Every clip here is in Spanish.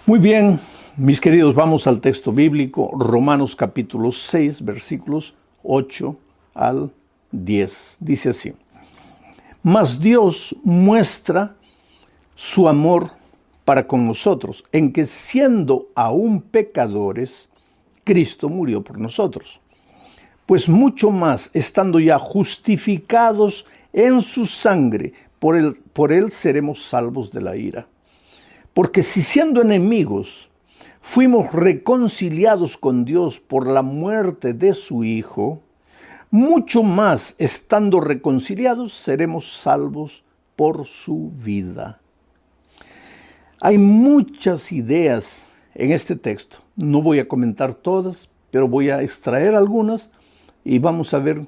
Muy bien, mis queridos, vamos al texto bíblico, Romanos capítulo 6, versículos 8 al 10. Dice así: Mas Dios muestra su amor para con nosotros, en que siendo aún pecadores, Cristo murió por nosotros. Pues mucho más, estando ya justificados en su sangre, por él seremos salvos de la ira. Porque si siendo enemigos fuimos reconciliados con Dios por la muerte de su Hijo, mucho más estando reconciliados seremos salvos por su vida. Hay muchas ideas en este texto. No voy a comentar todas, pero voy a extraer algunas y vamos a ver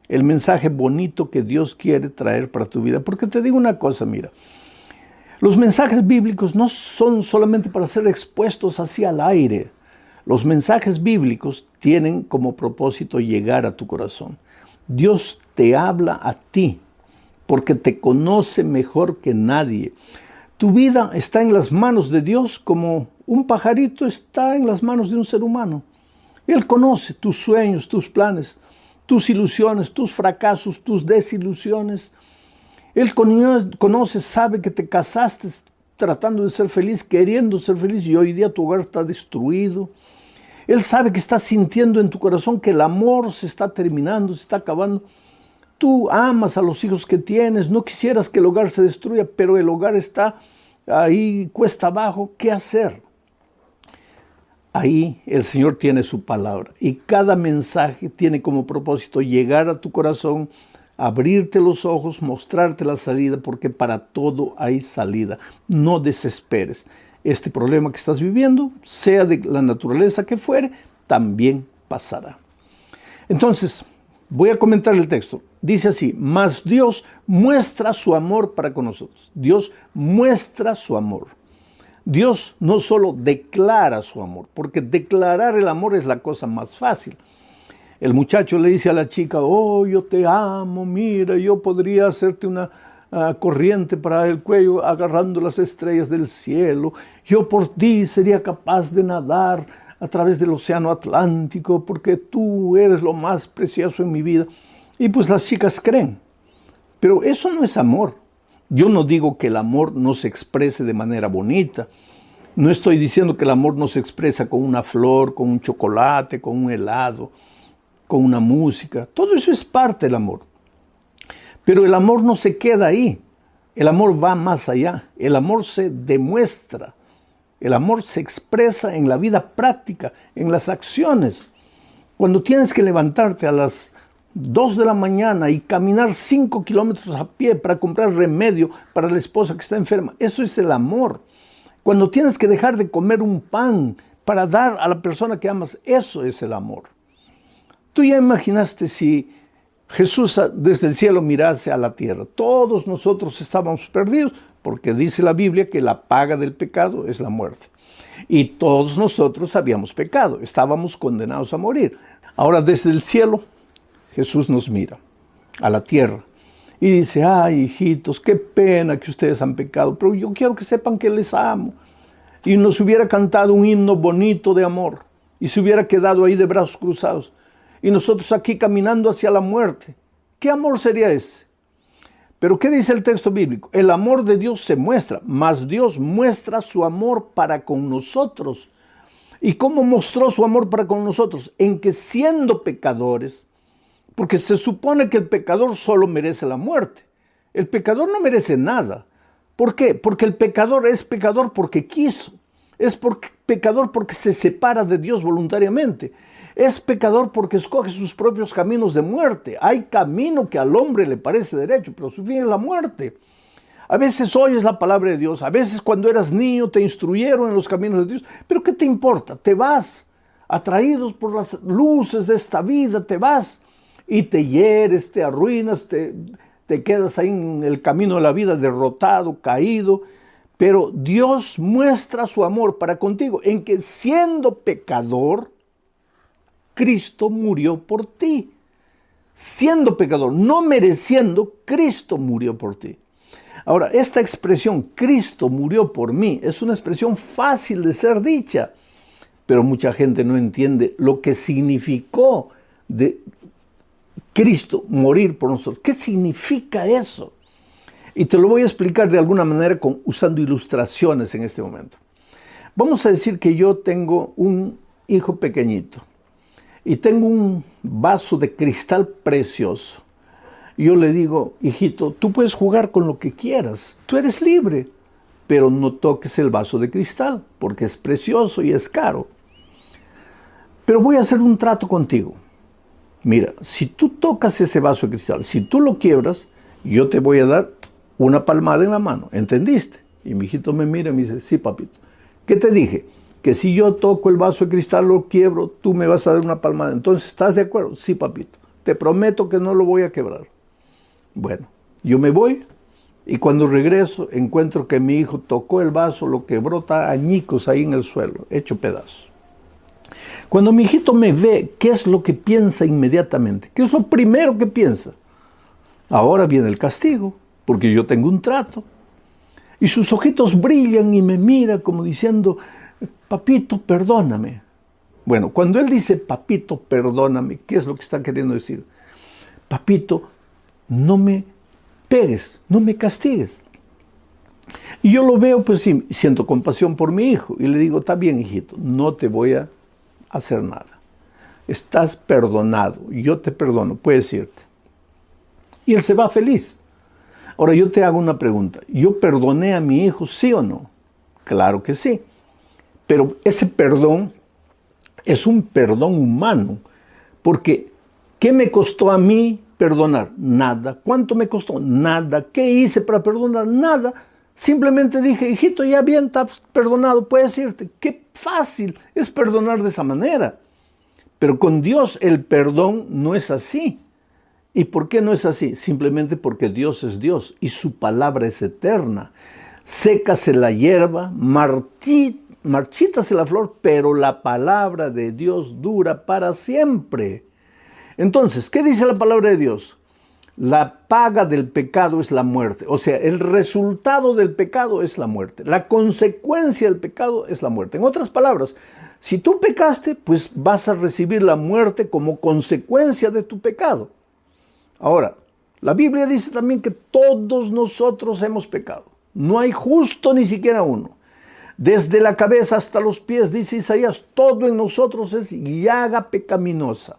el mensaje bonito que Dios quiere traer para tu vida. Porque te digo una cosa, mira. Los mensajes bíblicos no son solamente para ser expuestos hacia el aire. Los mensajes bíblicos tienen como propósito llegar a tu corazón. Dios te habla a ti porque te conoce mejor que nadie. Tu vida está en las manos de Dios como un pajarito está en las manos de un ser humano. Él conoce tus sueños, tus planes, tus ilusiones, tus fracasos, tus desilusiones. Él conoce, sabe que te casaste tratando de ser feliz, queriendo ser feliz, y hoy día tu hogar está destruido. Él sabe que estás sintiendo en tu corazón que el amor se está terminando, se está acabando. Tú amas a los hijos que tienes, no quisieras que el hogar se destruya, pero el hogar está ahí cuesta abajo. ¿Qué hacer? Ahí el Señor tiene su palabra y cada mensaje tiene como propósito llegar a tu corazón, abrirte los ojos, mostrarte la salida, porque para todo hay salida. No desesperes. Este problema que estás viviendo, sea de la naturaleza que fuere, también pasará. Entonces, voy a comentar el texto. Dice así: mas Dios muestra su amor para con nosotros. Dios muestra su amor. Dios no solo declara su amor, porque declarar el amor es la cosa más fácil. El muchacho le dice a la chica: oh, yo te amo, mira, yo podría hacerte una corriente para el cuello agarrando las estrellas del cielo. Yo por ti sería capaz de nadar a través del océano Atlántico porque tú eres lo más precioso en mi vida. Y pues las chicas creen. Pero eso no es amor. Yo no digo que el amor no se exprese de manera bonita. No estoy diciendo que el amor no se expresa con una flor, con un chocolate, con un helado, con una música. Todo eso es parte del amor. Pero el amor no se queda ahí. El amor va más allá. El amor se demuestra. El amor se expresa en la vida práctica, en las acciones. Cuando tienes que levantarte a las 2 de la mañana y caminar 5 kilómetros a pie para comprar remedio para la esposa que está enferma, eso es el amor. Cuando tienes que dejar de comer un pan para dar a la persona que amas, eso es el amor. Tú ya imaginaste si Jesús desde el cielo mirase a la tierra. Todos nosotros estábamos perdidos porque dice la Biblia que la paga del pecado es la muerte. Y todos nosotros habíamos pecado, estábamos condenados a morir. Ahora desde el cielo Jesús nos mira a la tierra y dice: ay, hijitos, qué pena que ustedes han pecado, pero yo quiero que sepan que les amo. Y nos hubiera cantado un himno bonito de amor y se hubiera quedado ahí de brazos cruzados. Y nosotros aquí caminando hacia la muerte. ¿Qué amor sería ese? Pero ¿qué dice el texto bíblico? El amor de Dios se muestra, mas Dios muestra su amor para con nosotros. ¿Y cómo mostró su amor para con nosotros? En que siendo pecadores, porque se supone que el pecador solo merece la muerte. El pecador no merece nada. ¿Por qué? Porque el pecador es pecador porque quiso. Es pecador porque se separa de Dios voluntariamente. Es pecador porque escoge sus propios caminos de muerte. Hay camino que al hombre le parece derecho, pero su fin es la muerte. A veces oyes la palabra de Dios, a veces cuando eras niño te instruyeron en los caminos de Dios, pero ¿qué te importa? Te vas, atraídos por las luces de esta vida, te vas y te hieres, te arruinas, te quedas ahí en el camino de la vida derrotado, caído. Pero Dios muestra su amor para contigo en que siendo pecador, Cristo murió por ti. Siendo pecador, no mereciendo, Cristo murió por ti. Ahora, esta expresión, Cristo murió por mí, es una expresión fácil de ser dicha, pero mucha gente no entiende lo que significó de Cristo morir por nosotros. ¿Qué significa eso? Y te lo voy a explicar de alguna manera usando ilustraciones en este momento. Vamos a decir que yo tengo un hijo pequeñito y tengo un vaso de cristal precioso. Yo le digo, hijito, tú puedes jugar con lo que quieras, tú eres libre, pero no toques el vaso de cristal porque es precioso y es caro. Pero voy a hacer un trato contigo. Mira, si tú tocas ese vaso de cristal, si tú lo quiebras, yo te voy a dar una palmada en la mano, ¿entendiste? Y mi hijito me mira y me dice, sí, papito. ¿Qué te dije? Que si yo toco el vaso de cristal, lo quiebro, tú me vas a dar una palmada. Entonces, ¿estás de acuerdo? Sí, papito. Te prometo que no lo voy a quebrar. Bueno, yo me voy y cuando regreso encuentro que mi hijo tocó el vaso, lo quebró, está añicos ahí en el suelo, hecho pedazos. Cuando mi hijito me ve, ¿qué es lo que piensa inmediatamente? ¿Qué es lo primero que piensa? Ahora viene el castigo, porque yo tengo un trato. Y sus ojitos brillan y me mira como diciendo, papito, perdóname. Bueno, cuando él dice, papito, perdóname, ¿qué es lo que está queriendo decir? Papito, no me pegues, no me castigues. Y yo lo veo, pues sí, siento compasión por mi hijo. Y le digo, está bien, hijito, no te voy a hacer nada. Estás perdonado, yo te perdono, puedes irte. Y él se va feliz. Ahora yo te hago una pregunta. ¿Yo perdoné a mi hijo, sí o no? Claro que sí. Pero ese perdón es un perdón humano. Porque, ¿qué me costó a mí perdonar? Nada. ¿Cuánto me costó? Nada. ¿Qué hice para perdonar? Nada. Simplemente dije, hijito, ya bien, estás perdonado, puedes irte. Qué fácil es perdonar de esa manera. Pero con Dios el perdón no es así. ¿Y por qué no es así? Simplemente porque Dios es Dios y su palabra es eterna. Sécase la hierba, marchítase la flor, pero la palabra de Dios dura para siempre. Entonces, ¿qué dice la palabra de Dios? La paga del pecado es la muerte. O sea, el resultado del pecado es la muerte. La consecuencia del pecado es la muerte. En otras palabras, si tú pecaste, pues vas a recibir la muerte como consecuencia de tu pecado. Ahora, la Biblia dice también que todos nosotros hemos pecado. No hay justo ni siquiera uno. Desde la cabeza hasta los pies, dice Isaías, todo en nosotros es llaga pecaminosa.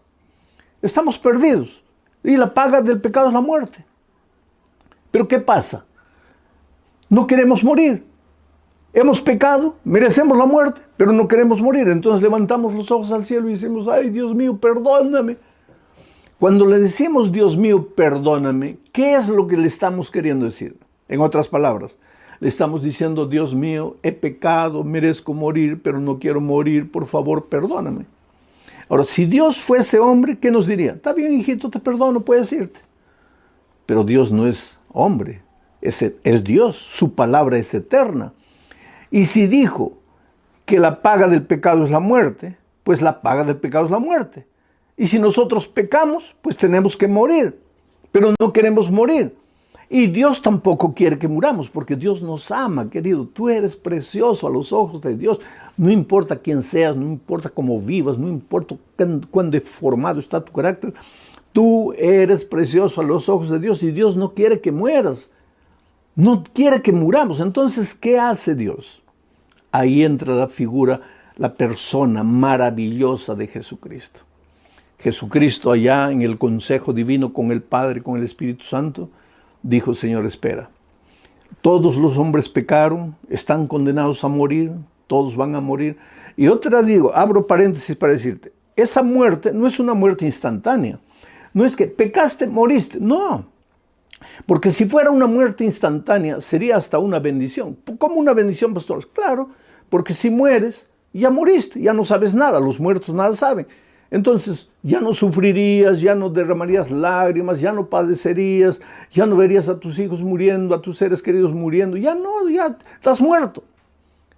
Estamos perdidos. Y la paga del pecado es la muerte. Pero ¿qué pasa? No queremos morir. Hemos pecado, merecemos la muerte, pero no queremos morir. Entonces levantamos los ojos al cielo y decimos, ay, Dios mío, perdóname. Cuando le decimos, Dios mío, perdóname, ¿qué es lo que le estamos queriendo decir? En otras palabras, le estamos diciendo, Dios mío, he pecado, merezco morir, pero no quiero morir, por favor, perdóname. Ahora, si Dios fuese hombre, ¿qué nos diría? Está bien, hijito, te perdono, puedes irte. Pero Dios no es hombre, es Dios, su palabra es eterna. Y si dijo que la paga del pecado es la muerte, pues la paga del pecado es la muerte. Y si nosotros pecamos, pues tenemos que morir, pero no queremos morir. Y Dios tampoco quiere que muramos, porque Dios nos ama, querido. Tú eres precioso a los ojos de Dios. No importa quién seas, no importa cómo vivas, no importa cuán deformado está tu carácter. Tú eres precioso a los ojos de Dios y Dios no quiere que mueras. No quiere que muramos. Entonces, ¿qué hace Dios? Ahí entra la figura, la persona maravillosa de Jesucristo. Jesucristo allá en el consejo divino con el Padre, con el Espíritu Santo, dijo, Señor, espera. Todos los hombres pecaron, están condenados a morir, todos van a morir. Y otra digo, abro paréntesis para decirte, esa muerte no es una muerte instantánea. No es que pecaste, moriste, no. Porque si fuera una muerte instantánea, sería hasta una bendición. ¿Cómo una bendición, pastor? Claro, porque si mueres, ya moriste, ya no sabes nada, los muertos nada saben. Entonces ya no sufrirías, ya no derramarías lágrimas, ya no padecerías, ya no verías a tus hijos muriendo, a tus seres queridos muriendo, ya no, ya estás muerto.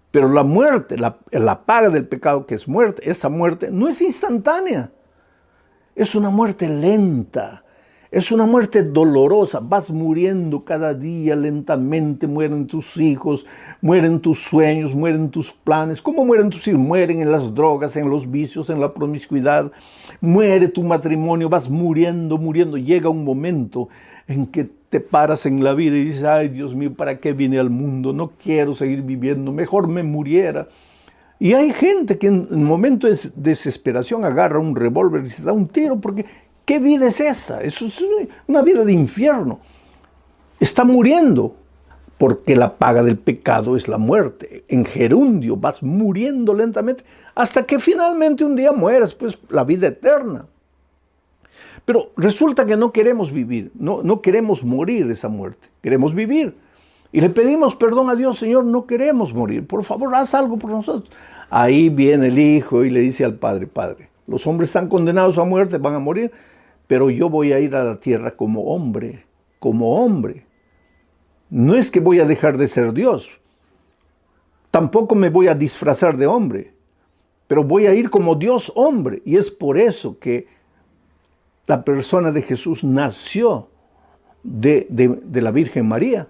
Pero la muerte, la paga del pecado que es muerte, esa muerte no es instantánea, es una muerte lenta, Es una muerte dolorosa, vas muriendo cada día lentamente, mueren tus hijos, mueren tus sueños, mueren tus planes. ¿Cómo mueren tus hijos? Mueren en las drogas, en los vicios, en la promiscuidad. Muere tu matrimonio, vas muriendo, muriendo. Llega un momento en que te paras en la vida y dices, ay Dios mío, ¿para qué vine al mundo? No quiero seguir viviendo, mejor me muriera. Y hay gente que en un momento de desesperación agarra un revólver y se da un tiro porque ¿qué vida es esa? Eso es una vida de infierno. Está muriendo porque la paga del pecado es la muerte. En gerundio vas muriendo lentamente hasta que finalmente un día mueras, pues la vida eterna. Pero resulta que no queremos vivir, no queremos morir esa muerte, queremos vivir. Y le pedimos perdón a Dios, Señor, no queremos morir, por favor, haz algo por nosotros. Ahí viene el hijo y le dice al padre, Padre, los hombres están condenados a muerte, van a morir, pero yo voy a ir a la tierra como hombre, como hombre. No es que voy a dejar de ser Dios, tampoco me voy a disfrazar de hombre, pero voy a ir como Dios hombre. Y es por eso que la persona de Jesús nació de la Virgen María.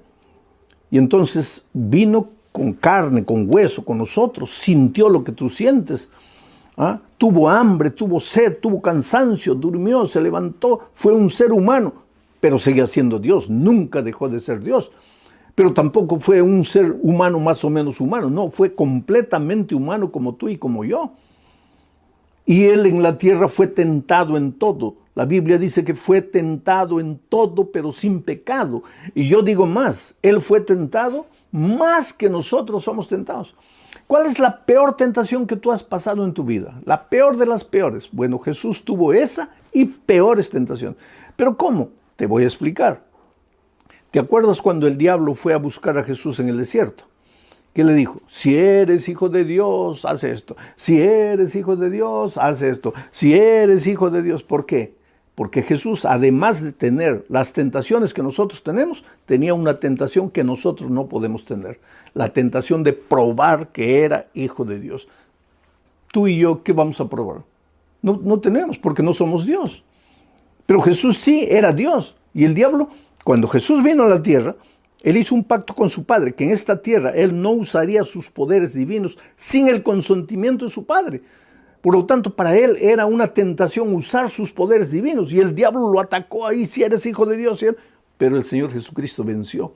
Y entonces vino con carne, con hueso, con nosotros, sintió lo que tú sientes. ¿Ah? Tuvo hambre, tuvo sed, tuvo cansancio, durmió, se levantó, fue un ser humano, pero seguía siendo Dios, nunca dejó de ser Dios. Pero tampoco fue un ser humano más o menos humano, no, fue completamente humano como tú y como yo. Y él en la tierra fue tentado en todo. La Biblia dice que fue tentado en todo, pero sin pecado. Y yo digo más, él fue tentado más que nosotros somos tentados. ¿Cuál es la peor tentación que tú has pasado en tu vida? La peor de las peores. Bueno, Jesús tuvo esa y peores tentaciones. ¿Pero cómo? Te voy a explicar. ¿Te acuerdas cuando el diablo fue a buscar a Jesús en el desierto? ¿Qué le dijo? Si eres hijo de Dios, haz esto. Si eres hijo de Dios, haz esto. Si eres hijo de Dios, ¿por qué? Porque Jesús, además de tener las tentaciones que nosotros tenemos, tenía una tentación que nosotros no podemos tener. La tentación de probar que era hijo de Dios. Tú y yo, ¿qué vamos a probar? No tenemos, porque no somos Dios. Pero Jesús sí era Dios. Y el diablo, cuando Jesús vino a la tierra, él hizo un pacto con su Padre, que en esta tierra él no usaría sus poderes divinos sin el consentimiento de su Padre. Por lo tanto, para él era una tentación usar sus poderes divinos. Y el diablo lo atacó ahí, si eres hijo de Dios. Pero el Señor Jesucristo venció.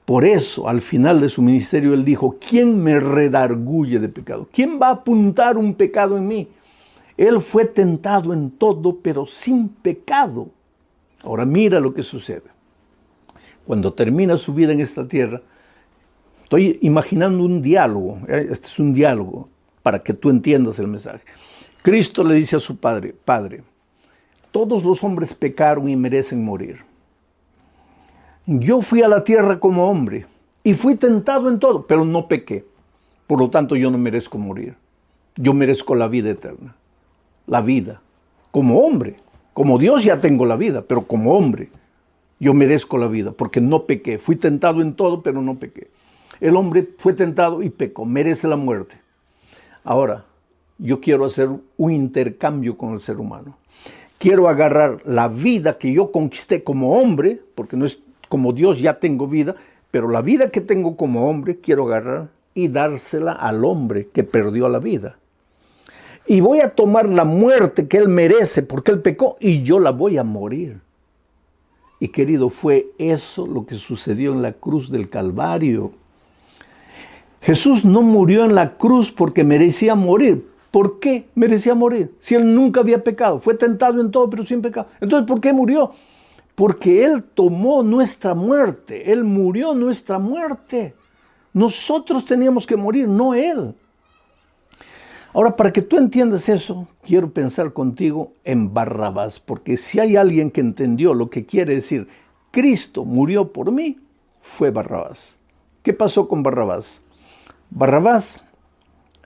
Por eso, al final de su ministerio, él dijo, ¿quién me redarguye de pecado? ¿Quién va a apuntar un pecado en mí? Él fue tentado en todo, pero sin pecado. Ahora mira lo que sucede. Cuando termina su vida en esta tierra, estoy imaginando un diálogo. Este es un diálogo para que tú entiendas el mensaje. Cristo le dice a su Padre, Padre, todos los hombres pecaron y merecen morir. Yo fui a la tierra como hombre y fui tentado en todo, pero no pequé. Por lo tanto, yo no merezco morir. Yo merezco la vida eterna. La vida. Como hombre. Como Dios ya tengo la vida, pero como hombre yo merezco la vida porque no pequé. Fui tentado en todo, pero no pequé. El hombre fue tentado y pecó. Merece la muerte. Ahora, yo quiero hacer un intercambio con el ser humano. Quiero agarrar la vida que yo conquisté como hombre, porque no es como Dios, ya tengo vida, pero la vida que tengo como hombre quiero agarrar y dársela al hombre que perdió la vida. Y voy a tomar la muerte que él merece porque él pecó y yo la voy a morir. Y querido, fue eso lo que sucedió en la cruz del Calvario. Jesús no murió en la cruz porque merecía morir. ¿Por qué merecía morir? Si él nunca había pecado, fue tentado en todo pero sin pecado. Entonces, ¿por qué murió? Porque él tomó nuestra muerte, él murió nuestra muerte. Nosotros teníamos que morir, no él. Ahora, para que tú entiendas eso, quiero pensar contigo en Barrabás, porque si hay alguien que entendió lo que quiere decir Cristo murió por mí, fue Barrabás. ¿Qué pasó con Barrabás? Barrabás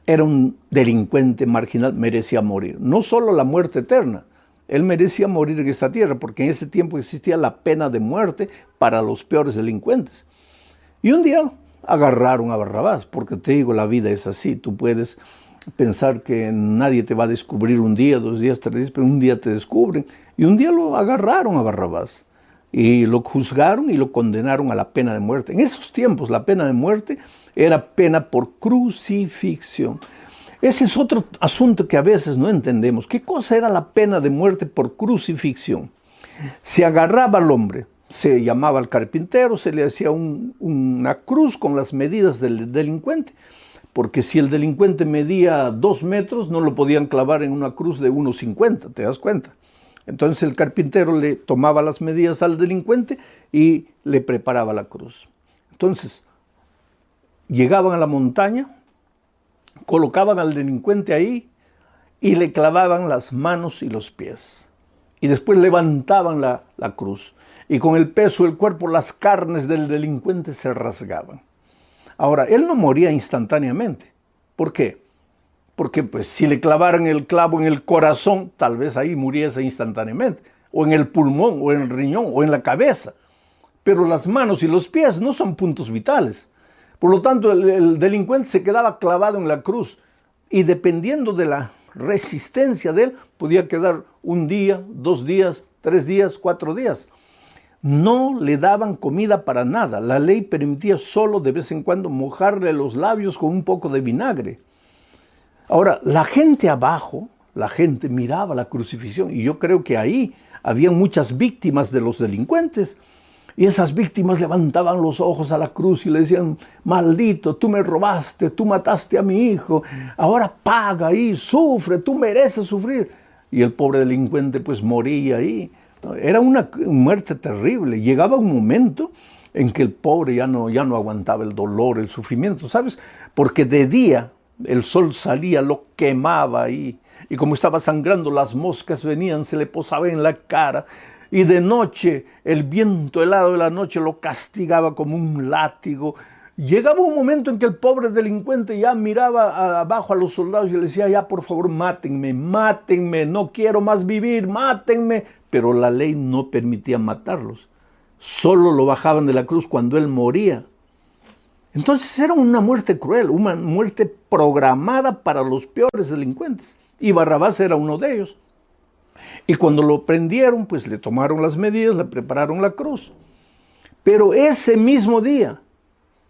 era un delincuente marginal, merecía morir. No solo la muerte eterna, él merecía morir en esta tierra, porque en ese tiempo existía la pena de muerte para los peores delincuentes. Y un día agarraron a Barrabás, porque te digo, la vida es así, tú puedes pensar que nadie te va a descubrir un día, 2 días, 3 días, pero un día te descubren. Y un día lo agarraron a Barrabás y lo juzgaron y lo condenaron a la pena de muerte. En esos tiempos la pena de muerte era pena por crucifixión. Ese es otro asunto que a veces no entendemos. ¿Qué cosa era la pena de muerte por crucifixión? Se agarraba al hombre, se llamaba al carpintero, se le hacía una cruz con las medidas del delincuente, porque si el delincuente medía 2 metros, no lo podían clavar en una cruz de 1,50, ¿te das cuenta? Entonces el carpintero le tomaba las medidas al delincuente y le preparaba la cruz. Entonces, llegaban a la montaña, colocaban al delincuente ahí y le clavaban las manos y los pies. Y después levantaban la cruz. Y con el peso del cuerpo, las carnes del delincuente se rasgaban. Ahora, él no moría instantáneamente. ¿Por qué? Porque pues, si le clavaran el clavo en el corazón, tal vez ahí muriese instantáneamente. O en el pulmón, o en el riñón, o en la cabeza. Pero las manos y los pies no son puntos vitales. Por lo tanto, el delincuente se quedaba clavado en la cruz. Y dependiendo de la resistencia de él, podía quedar 1 día, 2 días, 3 días, 4 días. No le daban comida para nada. La ley permitía solo de vez en cuando mojarle los labios con un poco de vinagre. Ahora, la gente abajo, la gente miraba la crucifixión y yo creo que ahí había muchas víctimas de los delincuentes. Y esas víctimas levantaban los ojos a la cruz y le decían: maldito, tú me robaste, tú mataste a mi hijo, ahora paga ahí, sufre, tú mereces sufrir. Y el pobre delincuente pues moría ahí. Era una muerte terrible. Llegaba un momento en que el pobre ya no aguantaba el dolor, el sufrimiento, ¿sabes? Porque de día el sol salía, lo quemaba ahí. Y como estaba sangrando, las moscas venían, se le posaban en la cara. Y de noche, el viento helado de la noche lo castigaba como un látigo. Llegaba un momento en que el pobre delincuente ya miraba abajo a los soldados y le decía: ya, por favor, mátenme, mátenme, no quiero más vivir, mátenme. Pero la ley no permitía matarlos. Solo lo bajaban de la cruz cuando él moría. Entonces era una muerte cruel, una muerte programada para los peores delincuentes. Y Barrabás era uno de ellos. Y cuando lo prendieron, pues le tomaron las medidas, le prepararon la cruz. Pero ese mismo día,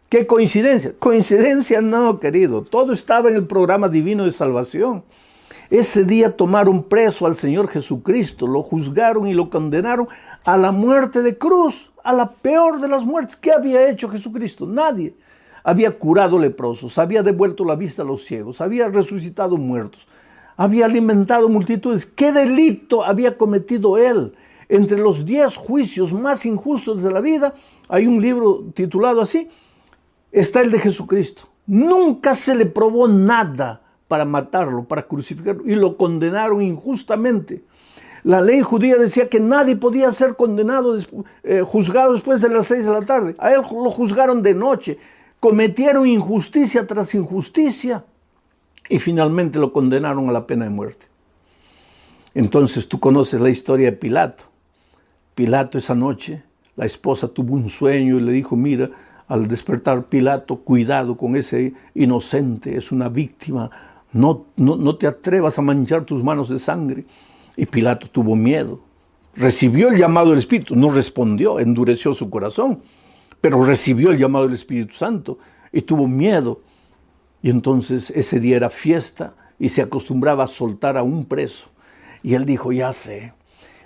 ¿qué coincidencia? Coincidencia no, querido. Todo estaba en el programa divino de salvación. Ese día tomaron preso al Señor Jesucristo, lo juzgaron y lo condenaron a la muerte de cruz, a la peor de las muertes. ¿Qué había hecho Jesucristo? Nadie. Había curado leprosos, había devuelto la vista a los ciegos, había resucitado muertos, había alimentado multitudes. ¿Qué delito había cometido él? Entre los 10 juicios más injustos de la vida, hay un libro titulado así, está el de Jesucristo. Nunca se le probó nada para matarlo, para crucificarlo, y lo condenaron injustamente. La ley judía decía que nadie podía ser condenado, juzgado después de las 6 de la tarde. A él lo juzgaron de noche. Cometieron injusticia tras injusticia y finalmente lo condenaron a la pena de muerte. Entonces tú conoces la historia de Pilato. Pilato esa noche, la esposa tuvo un sueño y le dijo: mira, al despertar Pilato, cuidado con ese inocente, es una víctima, no te atrevas a manchar tus manos de sangre. Y Pilato tuvo miedo. Recibió el llamado del Espíritu, no respondió, endureció su corazón, pero recibió el llamado del Espíritu Santo y tuvo miedo. Y entonces ese día era fiesta y se acostumbraba a soltar a un preso. Y él dijo: ya sé,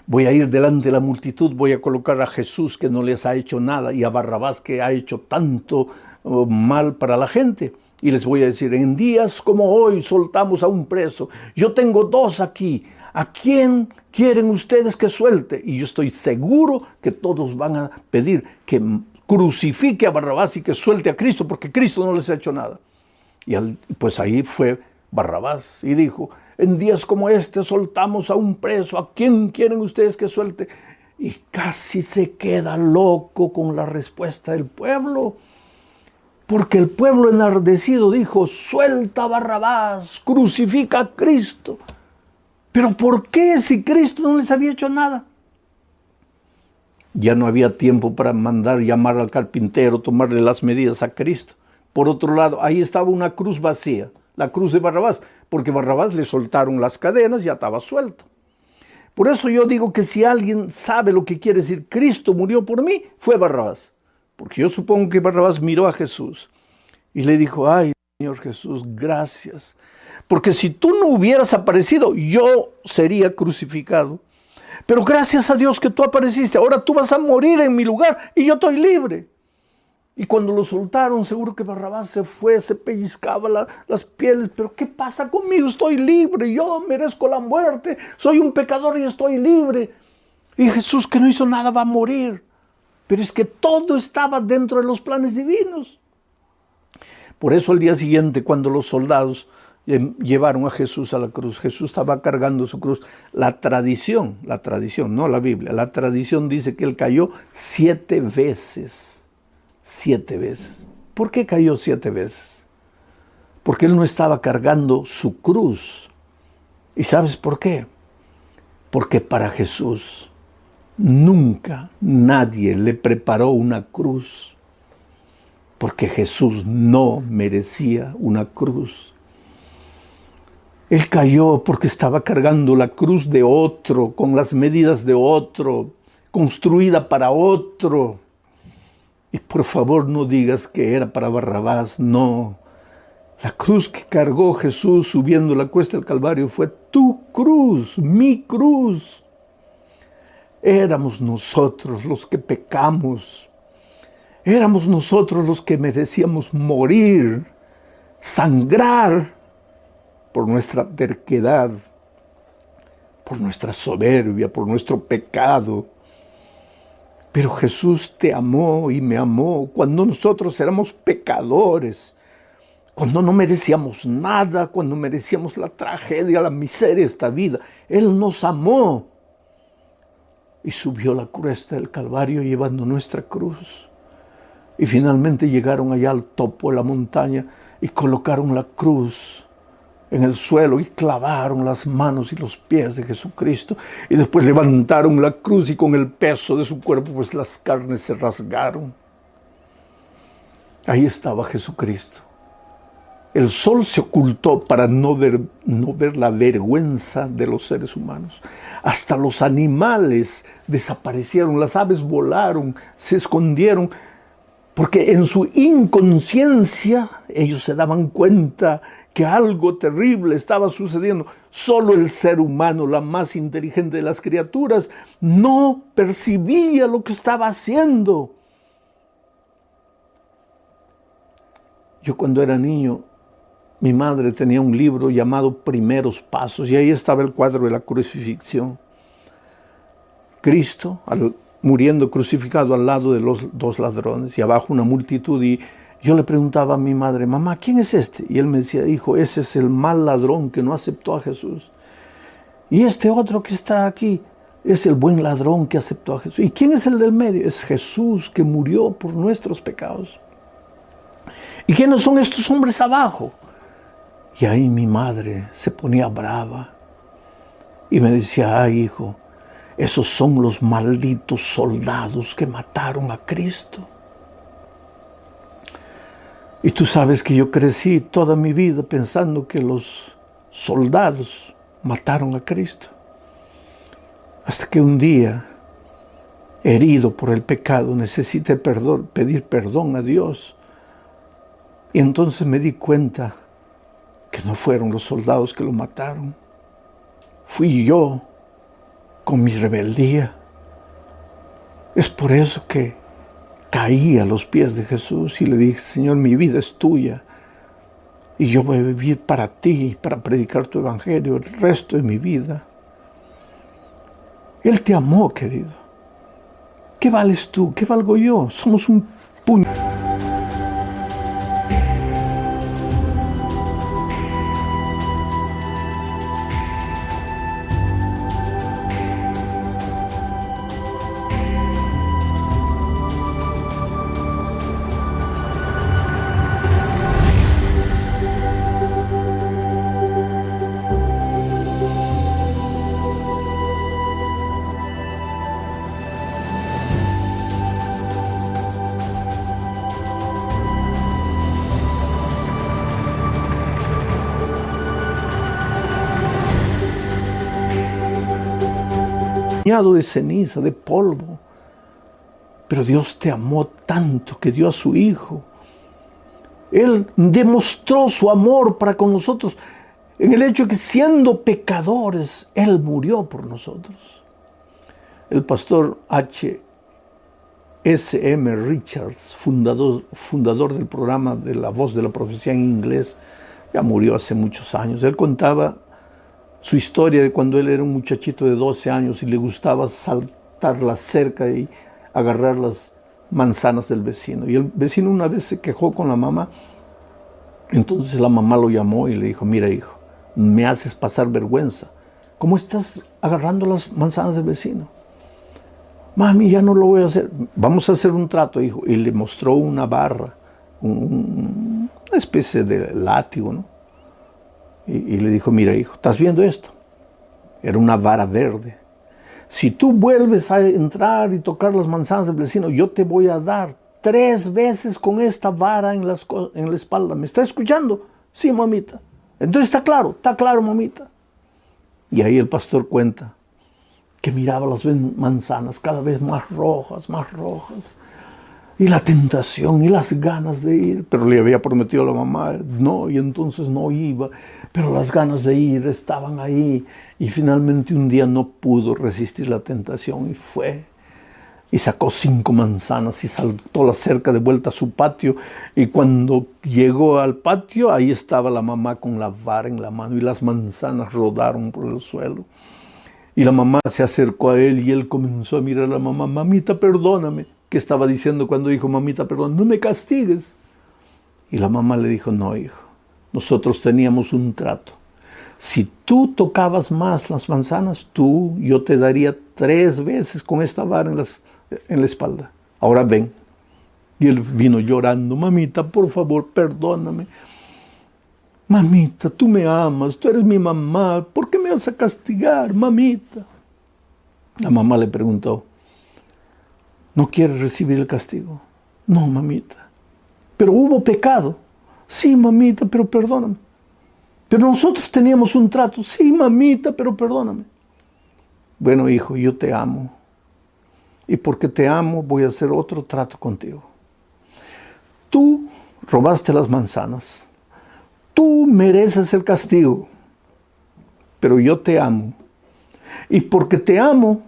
voy a ir delante de la multitud, voy a colocar a Jesús, que no les ha hecho nada, y a Barrabás, que ha hecho tanto mal para la gente. Y les voy a decir: en días como hoy soltamos a un preso. Yo tengo 2 aquí. ¿A quién quieren ustedes que suelte? Y yo estoy seguro que todos van a pedir que crucifique a Barrabás y que suelte a Cristo, porque Cristo no les ha hecho nada. Y pues ahí fue Barrabás y dijo: en días como este soltamos a un preso, ¿a quién quieren ustedes que suelte? Y casi se queda loco con la respuesta del pueblo, porque el pueblo enardecido dijo: suelta a Barrabás, crucifica a Cristo. ¿Pero por qué, si Cristo no les había hecho nada? Ya no había tiempo para mandar llamar al carpintero, tomarle las medidas a Cristo. Por otro lado, ahí estaba una cruz vacía. la cruz de Barrabás, porque Barrabás le soltaron las cadenas y ya estaba suelto. Por eso yo digo que si alguien sabe lo que quiere decir Cristo murió por mí, fue Barrabás. Porque yo supongo que Barrabás miró a Jesús y le dijo, ay, Señor Jesús, gracias. Porque si tú no hubieras aparecido, yo sería crucificado. Pero gracias a Dios que tú apareciste. Ahora tú vas a morir en mi lugar y yo estoy libre. Y cuando lo soltaron, seguro que Barrabás se fue, se pellizcaba las pieles. Pero ¿qué pasa conmigo? Estoy libre, yo merezco la muerte. Soy un pecador y estoy libre. Y Jesús, que no hizo nada, va a morir. Pero es que todo estaba dentro de los planes divinos. Por eso al día siguiente, cuando los soldados llevaron a Jesús a la cruz, Jesús estaba cargando su cruz. La tradición, no la Biblia, la tradición dice que él cayó 7 veces. 7 veces. ¿Por qué cayó 7 veces? Porque él no estaba cargando su cruz. ¿Y sabes por qué? Porque para Jesús nunca nadie le preparó una cruz. Porque Jesús no merecía una cruz. Él cayó porque estaba cargando la cruz de otro, con las medidas de otro, construida para otro. Y por favor no digas que era para Barrabás, no. La cruz que cargó Jesús subiendo la cuesta del Calvario fue tu cruz, mi cruz. Éramos nosotros los que pecamos. Éramos nosotros los que merecíamos morir, sangrar por nuestra terquedad, por nuestra soberbia, por nuestro pecado. Pero Jesús te amó y me amó cuando nosotros éramos pecadores, cuando no merecíamos nada, cuando merecíamos la tragedia, la miseria de esta vida. Él nos amó y subió la cuesta del Calvario llevando nuestra cruz. Y finalmente llegaron allá al topo de la montaña y colocaron la cruz en el suelo y clavaron las manos y los pies de Jesucristo. Y después levantaron la cruz y con el peso de su cuerpo, pues las carnes se rasgaron. Ahí estaba Jesucristo. El sol se ocultó para no ver la vergüenza de los seres humanos. Hasta los animales desaparecieron, las aves volaron, se escondieron, porque en su inconsciencia ellos se daban cuenta que algo terrible estaba sucediendo. Solo el ser humano, la más inteligente de las criaturas, no percibía lo que estaba haciendo. Yo cuando era niño, mi madre tenía un libro llamado Primeros Pasos y ahí estaba el cuadro de la crucifixión. Cristo muriendo crucificado al lado de los 2 ladrones y abajo una multitud, y yo le preguntaba a mi madre, mamá, ¿quién es este? Y él me decía, hijo, ese es el mal ladrón que no aceptó a Jesús. Y este otro que está aquí es el buen ladrón que aceptó a Jesús. ¿Y quién es el del medio? Es Jesús que murió por nuestros pecados. ¿Y quiénes son estos hombres abajo? Y ahí mi madre se ponía brava y me decía, ay, hijo, esos son los malditos soldados que mataron a Cristo. Y tú sabes que yo crecí toda mi vida pensando que los soldados mataron a Cristo. Hasta que un día, herido por el pecado, necesité pedir perdón a Dios. Y entonces me di cuenta que no fueron los soldados que lo mataron. Fui yo con mi rebeldía. Es por eso que caí a los pies de Jesús y le dije, Señor, mi vida es tuya y yo voy a vivir para ti, para predicar tu evangelio el resto de mi vida. Él te amó, querido. ¿Qué vales tú? ¿Qué valgo yo? Somos un puño. puñado de ceniza, de polvo. Pero Dios te amó tanto que dio a su Hijo. Él demostró su amor para con nosotros en el hecho de que siendo pecadores, Él murió por nosotros. El pastor H.S.M. Richards, fundador del programa de La Voz de la Profecía en inglés, ya murió hace muchos años. Él contaba su historia de cuando él era un muchachito de 12 años y le gustaba saltar la cerca y agarrar las manzanas del vecino. Y el vecino una vez se quejó con la mamá. Entonces la mamá lo llamó y le dijo: mira, hijo, me haces pasar vergüenza. ¿Cómo estás agarrando las manzanas del vecino? Mami, ya no lo voy a hacer. Vamos a hacer un trato, hijo. Y le mostró una barra, una especie de látigo, ¿no? Y le dijo: mira, hijo, ¿estás viendo esto? Era una vara verde. Si tú vuelves a entrar y tocar las manzanas del vecino, yo te voy a dar 3 veces con esta vara en la espalda. ¿Me está escuchando? Sí, mamita. Entonces está claro, mamita. Y ahí el pastor cuenta que miraba las manzanas cada vez más rojas. Y la tentación y las ganas de ir. Pero le había prometido a la mamá, no, y entonces no iba. Pero las ganas de ir estaban ahí. Y finalmente un día no pudo resistir la tentación y fue. Y sacó 5 manzanas y saltó la cerca de vuelta a su patio. Y cuando llegó al patio, ahí estaba la mamá con la vara en la mano. Y las manzanas rodaron por el suelo. Y la mamá se acercó a él y él comenzó a mirar a la mamá. Mamita, perdóname. ¿Qué estaba diciendo cuando dijo mamita, perdón? No me castigues. Y la mamá le dijo: no, hijo, nosotros teníamos un trato. Si tú tocabas más las manzanas, yo te daría 3 veces con esta vara en la espalda. Ahora ven. Y él vino llorando: mamita, por favor, perdóname. Mamita, tú me amas, tú eres mi mamá, ¿por qué me vas a castigar, mamita? La mamá le preguntó: ¿no quieres recibir el castigo? No, mamita. Pero hubo pecado. Sí, mamita, pero perdóname. Pero nosotros teníamos un trato. Sí, mamita, pero perdóname. Bueno, hijo, yo te amo. Y porque te amo, voy a hacer otro trato contigo. Tú robaste las manzanas. Tú mereces el castigo. Pero yo te amo. Y porque te amo,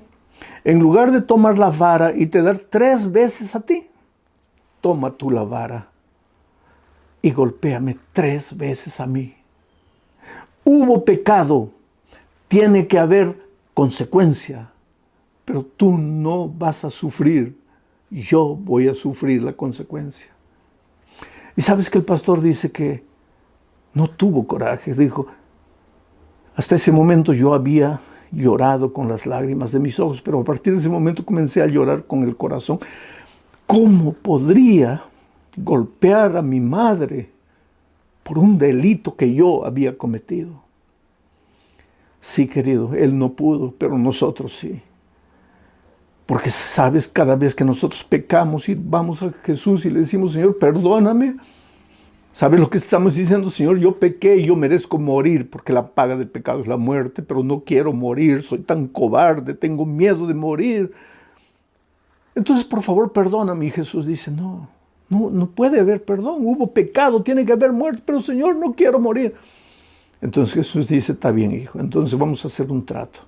en lugar de tomar la vara y te dar 3 veces a ti, toma tú la vara y golpéame 3 veces a mí. Hubo pecado, tiene que haber consecuencia, pero tú no vas a sufrir, yo voy a sufrir la consecuencia. Y sabes que el pastor dice que no tuvo coraje, dijo: hasta ese momento yo había llorado con las lágrimas de mis ojos, pero a partir de ese momento comencé a llorar con el corazón. ¿Cómo podría golpear a mi madre por un delito que yo había cometido? Sí, querido, él no pudo, pero nosotros sí. Porque sabes, cada vez que nosotros pecamos y vamos a Jesús y le decimos: Señor, perdóname, ¿sabes lo que estamos diciendo? Señor, yo pequé, yo merezco morir, porque la paga del pecado es la muerte, pero no quiero morir, soy tan cobarde, tengo miedo de morir. Entonces, por favor, perdóname. Y Jesús dice: no puede haber perdón, hubo pecado, tiene que haber muerte, pero Señor, no quiero morir. Entonces Jesús dice: está bien, hijo, entonces vamos a hacer un trato.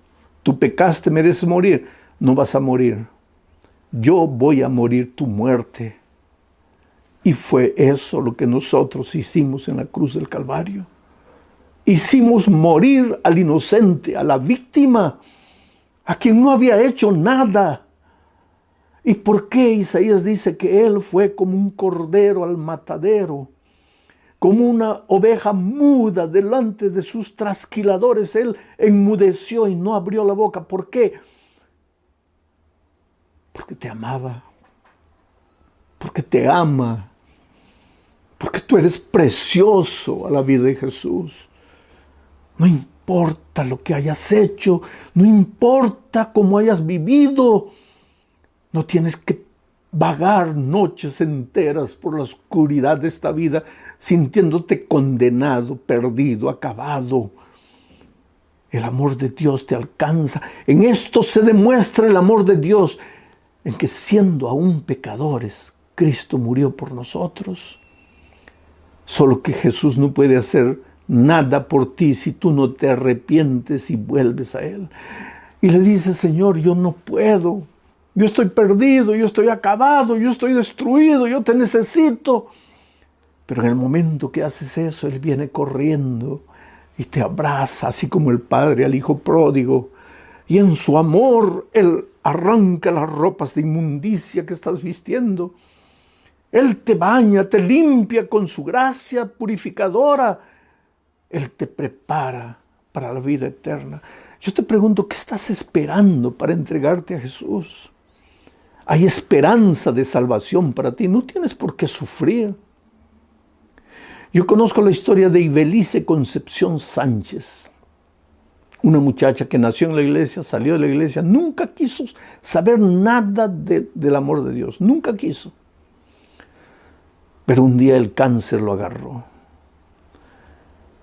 Tú pecaste, mereces morir, no vas a morir. Yo voy a morir tu muerte. Y fue eso lo que nosotros hicimos en la cruz del Calvario. Hicimos morir al inocente, a la víctima, a quien no había hecho nada. ¿Y por qué Isaías dice que él fue como un cordero al matadero? Como una oveja muda delante de sus trasquiladores. Él enmudeció y no abrió la boca. ¿Por qué? Porque te amaba. Porque te ama. Porque tú eres precioso a la vida de Jesús. No importa lo que hayas hecho, no importa cómo hayas vivido, no tienes que vagar noches enteras por la oscuridad de esta vida sintiéndote condenado, perdido, acabado. El amor de Dios te alcanza. En esto se demuestra el amor de Dios, en que siendo aún pecadores, Cristo murió por nosotros. Solo que Jesús no puede hacer nada por ti si tú no te arrepientes y vuelves a Él. Y le dices: Señor, yo no puedo. Yo estoy perdido, yo estoy acabado, yo estoy destruido, yo te necesito. Pero en el momento que haces eso, Él viene corriendo y te abraza, así como el padre al hijo pródigo. Y en su amor, Él arranca las ropas de inmundicia que estás vistiendo. Él te baña, te limpia con su gracia purificadora. Él te prepara para la vida eterna. Yo te pregunto, ¿qué estás esperando para entregarte a Jesús? Hay esperanza de salvación para ti. No tienes por qué sufrir. Yo conozco la historia de Ibelice Concepción Sánchez, una muchacha que nació en la iglesia, salió de la iglesia, nunca quiso saber nada del amor de Dios, nunca quiso. Pero un día el cáncer lo agarró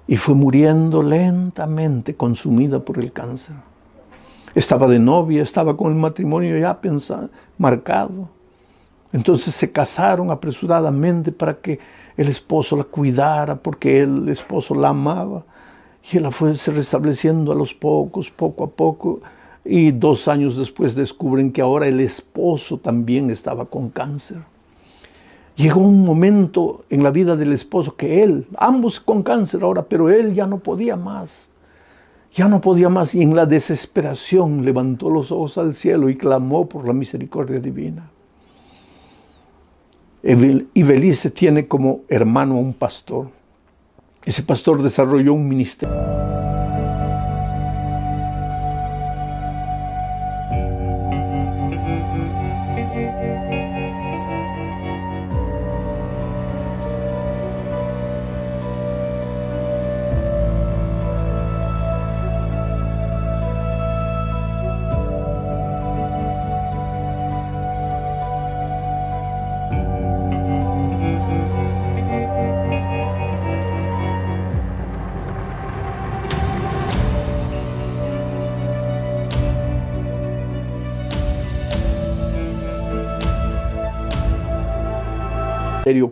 y fue muriendo lentamente, consumida por el cáncer. Estaba de novia, estaba con el matrimonio ya pensado, marcado. Entonces se casaron apresuradamente para que el esposo la cuidara, porque el esposo la amaba. Y ella fue se restableciendo a los pocos, poco a poco. Y 2 años después descubren que ahora el esposo también estaba con cáncer. Llegó un momento en la vida del esposo que él, ambos con cáncer ahora, pero él ya no podía más. Ya no podía más, y en la desesperación levantó los ojos al cielo y clamó por la misericordia divina. Ibelice tiene como hermano a un pastor. Ese pastor desarrolló un ministerio.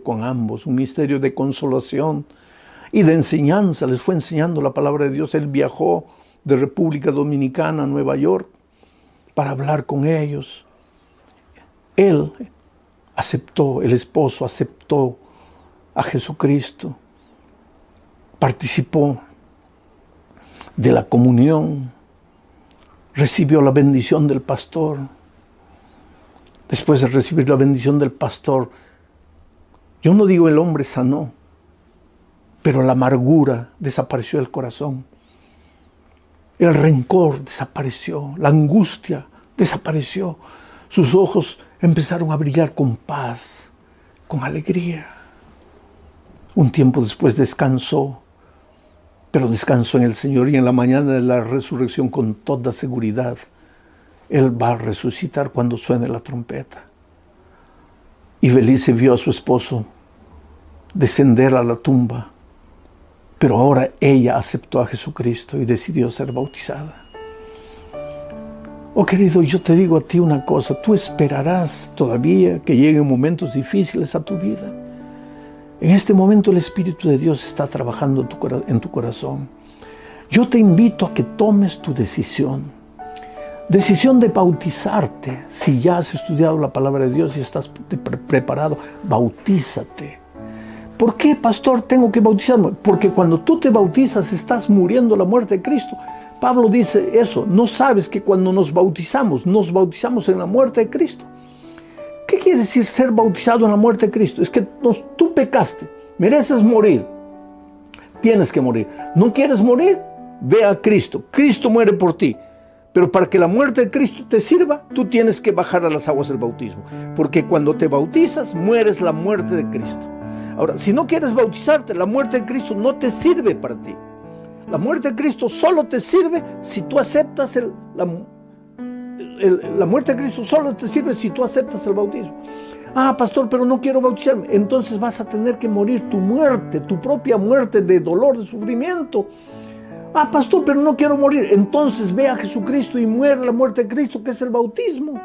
Con ambos, un ministerio de consolación y de enseñanza. Les fue enseñando la palabra de Dios. Él viajó de República Dominicana a Nueva York para hablar con ellos. Él aceptó, el esposo aceptó a Jesucristo, participó de la comunión, recibió la bendición del pastor. Después de recibir la bendición del pastor, yo no digo el hombre sanó, pero la amargura desapareció del corazón. El rencor desapareció, la angustia desapareció. Sus ojos empezaron a brillar con paz, con alegría. Un tiempo después descansó, pero descansó en el Señor, y en la mañana de la resurrección, con toda seguridad, Él va a resucitar cuando suene la trompeta. Ibelice vio a su esposo descender a la tumba, pero ahora ella aceptó a Jesucristo y decidió ser bautizada. Oh querido, yo te digo a ti una cosa: tú esperarás todavía que lleguen momentos difíciles a tu vida. En este momento el Espíritu de Dios está trabajando en tu corazón. Yo te invito a que tomes tu decisión de bautizarte. Si ya has estudiado la palabra de Dios y estás preparado, bautízate. ¿Por qué, pastor, tengo que bautizarme? Porque cuando tú te bautizas estás muriendo la muerte de Cristo. Pablo dice eso. ¿No sabes que cuando nos bautizamos en la muerte de Cristo? ¿Qué quiere decir ser bautizado en la muerte de Cristo? Es que tú pecaste, mereces morir, tienes que morir. ¿No quieres morir? Ve a Cristo. Cristo muere por ti. Pero para que la muerte de Cristo te sirva, tú tienes que bajar a las aguas del bautismo. Porque cuando te bautizas, mueres la muerte de Cristo. Ahora, si no quieres bautizarte, la muerte de Cristo no te sirve para ti. La muerte de Cristo solo te sirve si tú aceptas la muerte de Cristo solo te sirve si tú aceptas el bautismo. Ah, pastor, pero no quiero bautizarme. Entonces vas a tener que morir tu muerte, tu propia muerte de dolor, de sufrimiento. Ah, pastor, pero no quiero morir. Entonces ve a Jesucristo y muere la muerte de Cristo, que es el bautismo.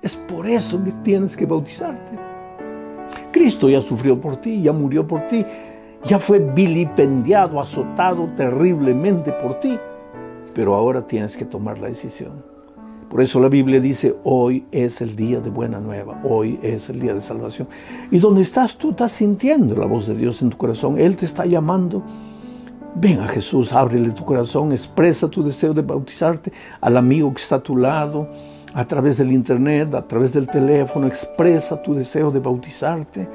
Es por eso que tienes que bautizarte. Cristo ya sufrió por ti, ya murió por ti, ya fue vilipendiado, azotado terriblemente por ti. Pero ahora tienes que tomar la decisión. Por eso la Biblia dice, hoy es el día de buena nueva, hoy es el día de salvación. Y donde estás tú, estás sintiendo la voz de Dios en tu corazón. Él te está llamando. Ven a Jesús, ábrele tu corazón, expresa tu deseo de bautizarte al amigo que está a tu lado, a través del internet, a través del teléfono, expresa tu deseo de bautizarte.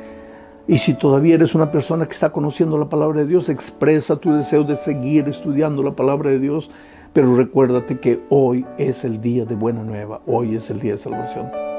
Y si todavía eres una persona que está conociendo la palabra de Dios, expresa tu deseo de seguir estudiando la palabra de Dios. Pero recuérdate que hoy es el día de buena nueva, hoy es el día de salvación.